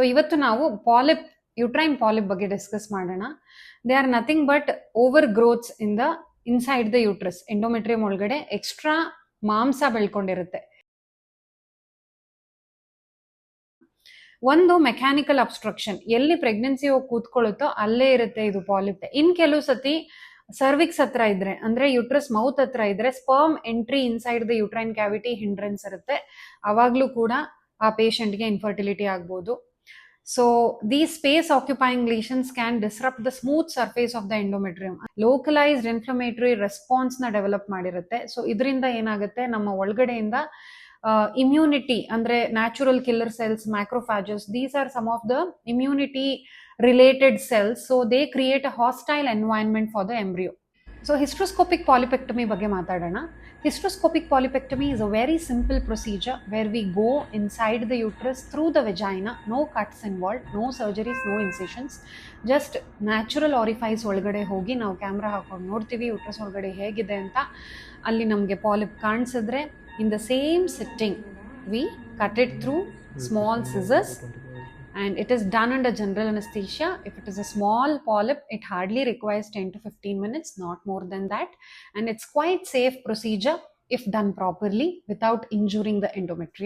So ಇವತ್ತು ನಾವು polyp, uterine polyp ಬಗ್ಗೆ ಡಿಸ್ಕಸ್ ಮಾಡೋಣ. They are nothing but over growths in the inside the uterus. Endometrium ಒಳಗಡೆ extra ಮಾಂಸ ಬೆಳ್ಕೊಂಡಿರುತ್ತೆ. ಒಂದು ಮೆಕ್ಯಾನಿಕಲ್ ಅಬ್ಸ್ಟ್ರಕ್ಷನ್, ಎಲ್ಲಿ ಪ್ರೆಗ್ನೆನ್ಸಿ ಹೋಗಿ ಕೂತ್ಕೊಳ್ಳುತ್ತೋ ಅಲ್ಲೇ ಇರುತ್ತೆ ಇದು ಪಾಲಿಪ್. ಇನ್ ಕೆಲವು ಸತಿ ಸರ್ವಿಕ್ಸ್ ಹತ್ರ ಇದ್ರೆ, ಅಂದ್ರೆ ಯುಟ್ರಸ್ ಮೌತ್ ಹತ್ರ ಇದ್ರೆ sperm entry inside the uterine cavity hindrance ಇರುತ್ತೆ. ಅವಾಗ್ಲೂ ಕೂಡ ಆ ಪೇಷಂಟ್ಗೆ ಇನ್ಫರ್ಟಿಲಿಟಿ ಆಗ್ಬೋದು. So these space occupying lesions can disrupt the smooth surface of the endometrium. Localized inflammatory response na develop ಮಾಡಿರುತ್ತೆ. ಸೊ ಇದರಿಂದ ಏನಾಗುತ್ತೆ, ನಮ್ಮ ಒಳಗಡೆಯಿಂದ immunity ಅಂದ್ರೆ natural killer cells, macrophages, these are some of the immunity related cells. So they create a hostile environment for the embryo. So hysteroscopic polypectomy ಬಗ್ಗೆ ಮಾತಾಡೋಣ. Hysteroscopic polypectomy is a very simple procedure where we go inside the uterus through the vagina, no cuts involved, no surgeries, no incisions, just natural orifice ಒಳಗಡೆ ಹೋಗಿ ನಾವು camera ಹಾಕೊಂಡು ನೋಡ್ತೀವಿ uterus ಒಳಗಡೆ ಹೇಗಿದೆ ಅಂತ. ಅಲ್ಲಿ ನಮಗೆ polyp ಕಾಣಿಸಿದ್ರೆ in the same sitting we cut it through small scissors and it is done under general anesthesia. If it is a small polyp, it hardly requires 10 to 15 minutes, not more than that, and it's quite safe procedure if done properly without injuring the endometrium.